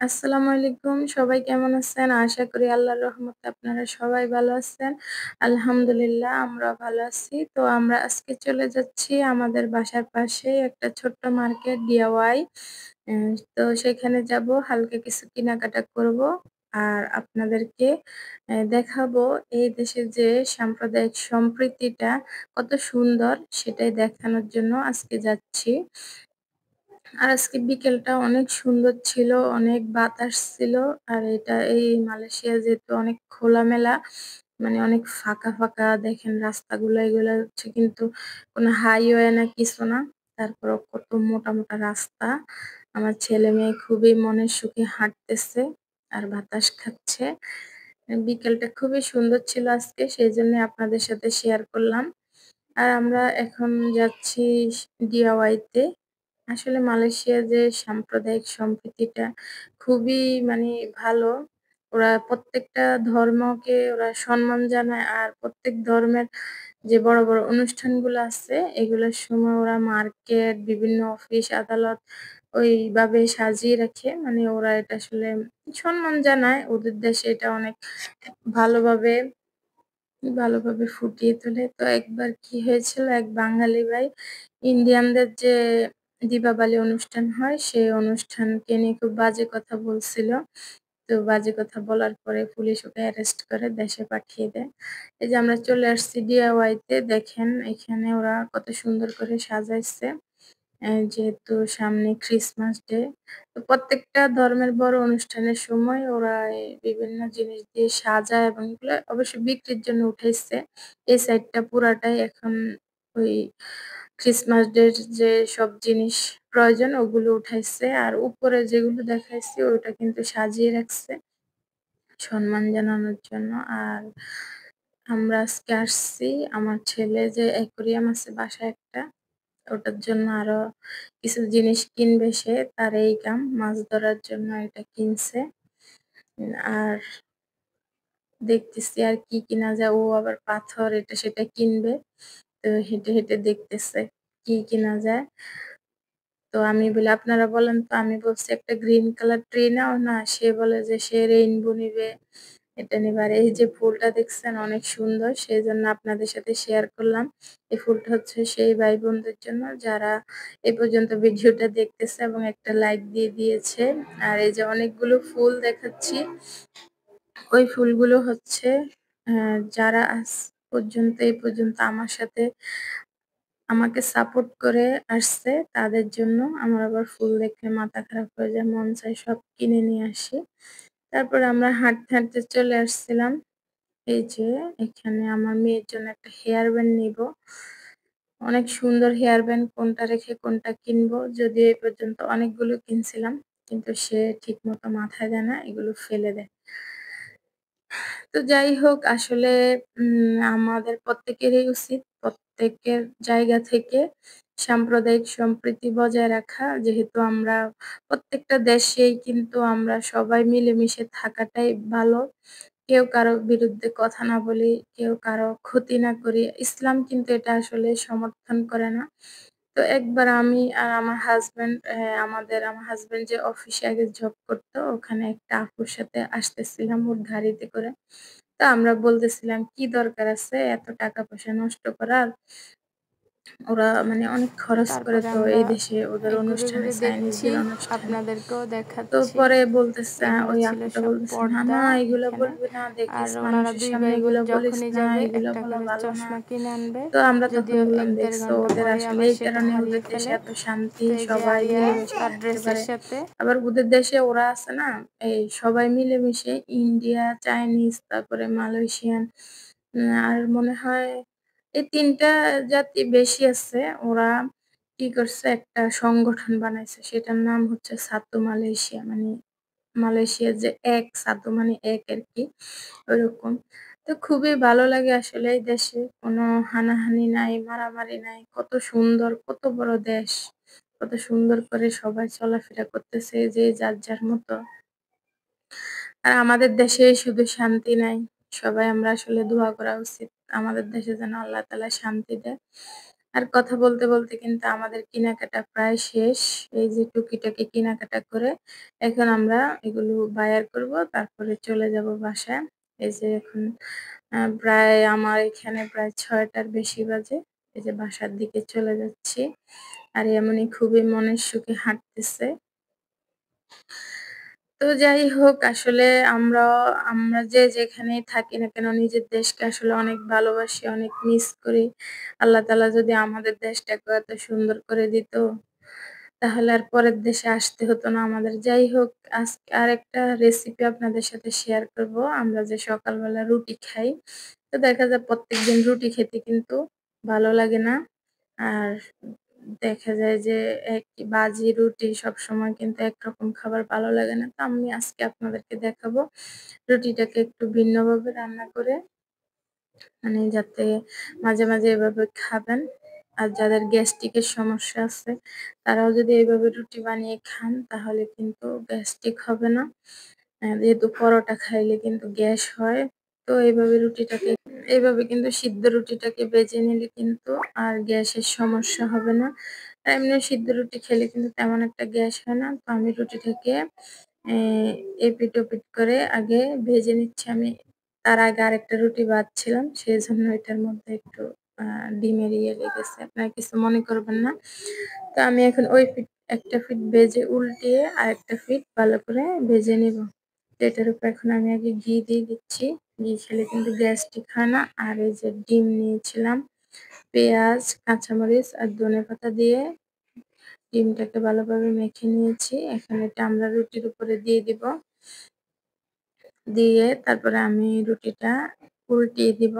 আসসালামু আলাইকুম। সবাই কেমন আছেন? আশা করি আল্লাহর রহমতে আপনারা সবাই ভালো আছেন। আলহামদুলিল্লাহ আমরাও ভালো আছি। তো আমরা আজকে চলে যাচ্ছি আমাদের বাসার পাশেই একটা ছোট্ট মার্কেট DIY। তো সেখানে যাবো, হালকা কিছু কেনাকাটা করব। আর আপনাদেরকে দেখাবো এই দেশের যে সাম্প্রদায়িক সম্প্রীতিটা কত সুন্দর সেটাই দেখানোর জন্য আজকে যাচ্ছি। আর আজকে বিকেলটা অনেক সুন্দর ছিল, অনেক বাতাস ছিল। আর এই মালয়েশিয়া যেহেতু অনেক খোলামেলা, মানে অনেক ফাঁকা দেখেন রাস্তাগুলো, এগুলা হচ্ছে কিন্তু কোনো হাইওয়ে না কিছু না। তারপরেও কত মোটা রাস্তা। আমার ছেলে-মেয়ে খুবই মনের সুখে হাঁটতেছে আর বাতাস খাচ্ছে। বিকেলটা খুবই সুন্দর ছিল আজকে, সেইজন্যে আপনাদের সাথে শেয়ার করলাম। আর আমরা এখন যাচ্ছি DIY তে। আসলে মালয়েশিয়ার যে সাম্প্রদায়িক সম্প্রীতিটা খুবই মানে ভালো। ওরা প্রত্যেকটা ধর্মকে ওরা সম্মান জানায়। আর প্রত্যেক ধর্মের যে বড় অনুষ্ঠানগুলো আছে এগুলোর সময় ওরা মার্কেট, বিভিন্ন অফিস, আদালত ওইভাবে সাজিয়ে রাখে। মানে ওরা এটা আসলে সম্মান জানায়। ওদের দেশে এটা অনেক ভালোভাবে ভালোভাবে ফুটিয়ে তোলে। তো একবার কি হয়েছিল, এক বাঙালি ভাই ইন্ডিয়ানদের যে দীপাবলি অনুষ্ঠান হয়, সেই অনুষ্ঠানকে নিয়ে খুব বাজে কথা বলছিল। তো বাজে কথা বলার পরে পুলিশ ওকে অ্যারেস্ট করে দেশে পাঠিয়ে দেয়। এই যে আমরা চলে আসছি DIY তে, দেখেন এখানে ওরা কত সুন্দর করে সাজাইছে। যেহেতু সামনে ক্রিসমাস ডে। তো প্রত্যেকটা ধর্মের বড় অনুষ্ঠানের সময় ওরা এই বিভিন্ন জিনিস দিয়ে সাজায় এবং এগুলো অবশ্য বিক্রির জন্য উঠাইছে। এই সাইডটা পুরাটাই এখন ওই ক্রিসমাস ডের যে সব জিনিস প্রয়োজন ওগুলো উঠাইছে। আর উপরে যেগুলো দেখাইছি ওটা কিন্তু সাজিয়ে রাখছে সম্মান জানানোর জন্য। আর আমরা আজকে আসছি, আমার ছেলে যে অ্যাকুরিয়াম আছে বাসায় একটা, ওটার জন্য আরো কিছু জিনিস কিনবে সে। তার এই কাম, মাছ ধরার জন্য এটা কিনছে। আর দেখতেছি আর কি কিনা যায়। ও আবার পাথর এটা সেটা কিনবে। তো হেঁটে দেখতেছে কি কিনা যায়। তো আমি বলি, "আপনারা বলেন তো।" আমি বলছি, "একটা গ্রিন কালার ট্রি নাও না।" সে বলে যে সে রেইনবো নিবে, এটা নিবে। আর এই যে ফুলটা দেখছেন অনেক সুন্দর, সেজন্য আপনাদের সাথে শেয়ার করলাম। এই ফুলটা হচ্ছে সেই ভাই-বোনদের জন্য যারা এ পর্যন্ত ভিডিওটা দেখতেছে এবং একটা লাইক দিয়ে দিয়েছে। আর এই যে অনেকগুলো ফুল দেখাচ্ছি, ওই ফুলগুলো হচ্ছে যারা আজ পর্যন্ত এই পর্যন্ত আমার সাথে আমাকে সাপোর্ট করে আসছে তাদের জন্য। আমার আবার ফুল দেখলে মাথা খারাপ হয়ে যায়, মন চায় সব কিনে নিয়ে আসি। তারপরে আমরা হাঁটতে চলে আসছিলাম। এই যে এখানে আমার মেয়ের জন্য একটা হেয়ার ব্যান্ড নিবো। অনেক সুন্দর হেয়ার ব্যান্ড, কোনটা রেখে কোনটা কিনবো। যদিও এই পর্যন্ত অনেকগুলো কিনছিলাম। কিন্তু সে ঠিকমতো মাথায় দেয় না, এগুলো ফেলে দেয়। তো যাই হোক, আসলে আমাদের প্রত্যেকেরই উচিত প্রত্যেকের জায়গা থেকে সাম্প্রদায়িক সম্প্রীতি বজায় রাখা। যেহেতু আমরা প্রত্যেকটা দেশেই কিন্তু আমরা সবাই মিলেমিশে থাকাটাই ভালো। কেউ কারো বিরুদ্ধে কথা না বলি, কেউ কারো ক্ষতি না করি। ইসলাম কিন্তু এটা আসলে সমর্থন করে না। তো একবার আমি আর আমার হাসব্যান্ড, আমার হাসব্যান্ড যে অফিসে আগে জব করতো, ওখানে একটা আপুর সাথে আসতেছিলাম ওর গাড়িতে করে। তো আমরা বলতেছিলাম, "কি দরকার আছে এত টাকা-পয়সা নষ্ট করার?" ওরা মানে অনেক খরচ করে তারপরে তো আমরা এই দেশে ওদের অনুষ্ঠানে, ঘুরে দেখছি, চাইনিজদের অনুষ্ঠানে। আপনাদেরকেও তো দেখাচ্ছি। পরে বলতেছে, এগুলো ওই ছিল আপুটা সব বলতেছে, "না, পর্দা মা এগুলা এখানে। বলবি না। আর দেখিস ওনারা মানুষের ২ সামনে ভাই বোন এগুলা বলিস যখনই না, যাবে এগুলা একটা বলা করে ভালো না।" চশমা কিনে আনবে। তো আমরা তখন যদিও বললাম, ১-১.৫ "দেখছো ঘন্টা ওদের পরে আসলে আবার এই সেটা কারণে হারিয়ে ওদের দেশে ফেলে। এত শান্তি, তো এই যে সবাই আরিয়া মিলেমিশে তার থাকতে ড্রেসের পারে।" সাথে আবার ওদের দেশে ওরা আছে না, এই সবাই মিলেমিশে ইন্ডিয়া, চাইনিজ, তারপরে মালয়েশিয়ান, আর মনে হয় এই ৩ টা জাতি বেশি আছে। ওরা কি করছে, একটা সংগঠন বানাইছে। সেটার নাম হচ্ছে সাতো মালয়েশিয়া। মানে মালয়েশিয়ার যে এক, সাতো মানে এক আরকি, ওইরকম। তো খুবই ভালো লাগে আসলে এই দেশে। কোনো হানাহানি নাই, মারামারি নাই। কত সুন্দর, কত বড় দেশ। কত সুন্দর করে সবাই চলাফেরা করতেছে যে যার মতো। আর আমাদের দেশেই শুধু শান্তি নাই। সবাই আমরা আসলে দোয়া করা উচিত। আমাদের দেশে যেন আল্লাহ তাআলা শান্তি দেয়। আর কথা বলতে, বলতে কিন্তু আমাদের কেনাকাটা প্রায় শেষ। এই যে টুকিটাকি কেনাকাটা করে এখন আমরা এগুলো বায়ার করব। তারপরে চলে যাব বাসায়। এই যে এখন প্রায় আমার এখানে প্রায় ৬ টার বেশি বাজে। এই যে বাসার দিকে চলে যাচ্ছি। আর এমনই খুবই মনের সুখে হাঁটতেছে। তো যাই হোক আসলে আমরা যে যেখানেই থাকি না কেন নিজের দেশকে আসলে অনেক ভালোবাসি, অনেক মিস করি। আল্লাহ তাআলা যদি আমাদের দেশটাকে এত সুন্দর করে দিত, তাহলে আর পরের দেশে আসতে হতো না আমাদের। যাই হোক আজকে আরেকটা রেসিপি আপনাদের সাথে শেয়ার করব। আমরা যে সকালবেলা রুটি খাই, তো দেখা যায় প্রত্যেকদিন রুটি খেতে কিন্তু ভালো লাগে না। আর দেখা যায় যে বাজি রুটি সবসময় কিন্তু একরকম খাবার ভালো লাগে না। তো আমি আজকে আপনাদেরকে দেখাবো রুটিটাকে একটু ভিন্নভাবে রান্না করে মানে যাতে মাঝে, মাঝে এভাবে খাবেন। আর যাদের গ্যাস্ট্রিকের সমস্যা আছে তারাও যদি এভাবে রুটি বানিয়ে খান তাহলে কিন্তু গ্যাস্ট্রিক হবে না। যেহেতু পরোটা খাইলে কিন্তু গ্যাস হয়। তো এইভাবে কিন্তু সিদ্ধ রুটিটাকে বেজে নিলে কিন্তু আর গ্যাসের সমস্যা হবে না। আর এমনিও সিদ্ধ রুটি খেলে কিন্তু তেমন একটা গ্যাস হয় না। তো আমি রুটিটাকে এ এপিঠ-ওপিঠ করে আগে ভেজে নিচ্ছি আমি। তার আগে আরেকটা রুটি বাঁধছিলাম। সেজন্য এটার মধ্যে একটু আ ডিমের লেগেছে। আপনারা কিছু মনে করবেন না। তো আমি এখন ওই একটা পিঠ ভেজে উল্টিয়ে আরেকটা পিঠ ভালো করে ভেজে নিব। তো এটার উপর এখন আমি আগে ঘি দিয়ে দিচ্ছি। ঘি খেলে কিন্তু গ্যাস্ট্রিক হয় না। আর এই যে ডিম নিয়েছিলাম, পেঁয়াজ, কাঁচামরিচ আর ধনেপাতা দিয়ে ডিমটাকে ভালোভাবে মেখে নিয়েছি। এখন এটা আমরা রুটির উপরে দিয়ে দিব। দিয়ে তারপরে আমি রুটিটা উল্টিয়ে দিব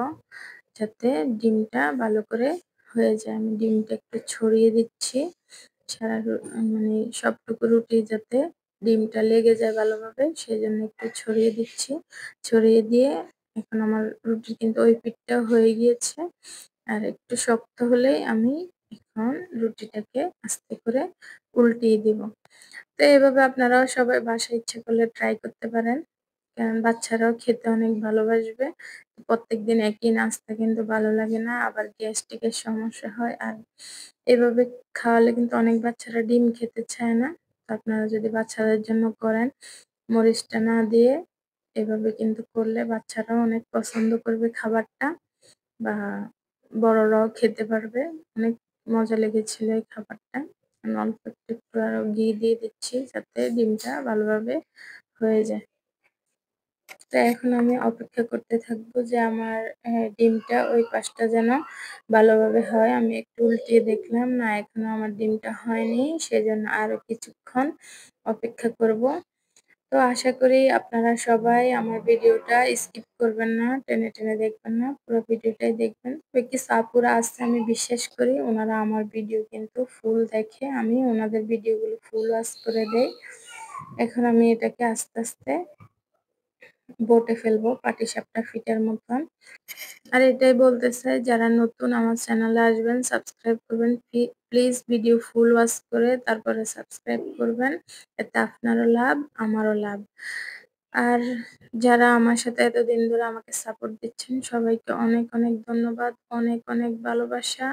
যাতে ডিমটা ভালো করে হয়ে যায়। আমি ডিমটা একটু ছড়িয়ে দিচ্ছি। সারা মানে সবটুকু রুটি যাতে ডিমটা লেগে যায় ভালোভাবে সেজন্য একটু ছড়িয়ে দিচ্ছি। ছড়িয়ে দিয়ে এখন আমার রুটি কিন্তু ওই পিঠটাও হয়ে গিয়েছে। আর একটু শক্ত হলেই আমি এখন রুটিটাকে আস্তে করে উল্টিয়ে দিব। তো এভাবে আপনারাও সবাই বাসায় ইচ্ছে করলে ট্রাই করতে পারেন। কারণ বাচ্চারাও খেতে অনেক ভালোবাসবে। প্রত্যেকদিন একই নাস্তা কিন্তু ভালো লাগে না। আবার গ্যাস্ট্রিকের সমস্যা হয়। আর এভাবে খাওয়ালে কিন্তু অনেক বাচ্চারা ডিম খেতে চায় না। তো আপনারা যদি বাচ্চাদের জন্য করেন, মরিচটা না দিয়ে এভাবে কিন্তু করলে বাচ্চারাও অনেক পছন্দ করবে খাবারটা বা বড়রাও খেতে পারবে। অনেক মজা লেগেছিল এই খাবারটা। আমি অল্প একটু আরো ঘি দিয়ে দিচ্ছি যাতে ডিমটা ভালোভাবে হয়ে যায়। তো এখন আমি অপেক্ষা করতে থাকবো যে আমার ডিমটা ওই পাশটা যেন ভালোভাবে হয়। আমি একটু উল্টিয়ে দেখলাম, না এখনো আমার ডিমটা হয়নি। সেজন্য আরো কিছুক্ষণ অপেক্ষা করব। তো আশা করি আপনারা সবাই আমার ভিডিওটা স্কিপ করবেন না, টেনে, টেনে দেখবেন না। পুরো ভিডিওটাই দেখবেন। তো কিছু আপুরা আছে আমি বিশ্বাস করি উনারা আমার ভিডিও কিন্তু ফুল দেখে। আমি উনাদের ভিডিওগুলো ফুল ওয়াচ করে দেই। এখন আমি এটাকে আস্তে, আস্তে বটে ফেলবো পাটিসাপটা ফিটার মতন। আর এটাই বলতে চাই যারা নতুন আমার চ্যানেলে আসবেন সাবস্ক্রাইব করবেন। প্লিজ ভিডিও ফুল ওয়াচ করে তারপরে সাবস্ক্রাইব করবেন। এতে আপনারও লাভ, আমারও লাভ। আর যারা আমার সাথে এতদিন ধরে আমাকে সাপোর্ট দিচ্ছেন সবাইকে অনেক, অনেক ধন্যবাদ। অনেক, অনেক ভালোবাসা।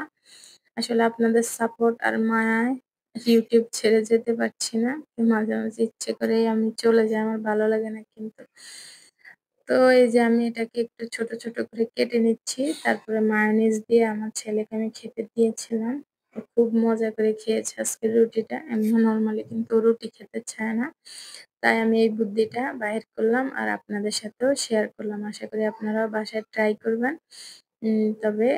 আসলে আপনাদের সাপোর্ট আর মায়ায় YouTube ছেড়ে যেতে পারছি না। মাঝে, মাঝে ইচ্ছে করেই আমি চলে যাই। আমার ভালো লাগে না কিন্তু। তো এই যে আমি এটাকে একটু ছোট, ছোট করে কেটে নিচ্ছি। তারপরে মায়োনিজ দিয়ে আমার ছেলেকে আমি খেতে দিয়েছিলাম। ও খুব মজা করে খেয়েছে আজকের রুটিটা। এমনি নরমালি কিন্তু ও রুটি খেতে চায় না। তাই আমি এই বুদ্ধিটা বাহির করলাম আর আপনাদের সাথেও শেয়ার করলাম। আশা করি আপনারাও বাসায় ট্রাই করবেন। তবে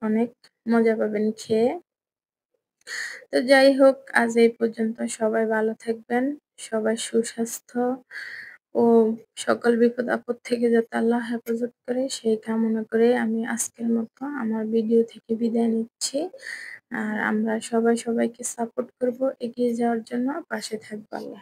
অনেক মজা পাবেন খেয়ে। তো যাই হোক আজ এই পর্যন্ত। সবাই ভালো থাকবেন। সবার সুস্বাস্থ্য ও সকল বিপদ-আপদ থেকে যাতে আল্লাহ হেফাজত করে সেই কামনা করে আমি আজকের মতো আমার ভিডিও থেকে বিদায় নিচ্ছি। আর আমরা সবাই সবাইকে সাপোর্ট করব, এগিয়ে যাওয়ার জন্য পাশে থাকবো। আল্লাহ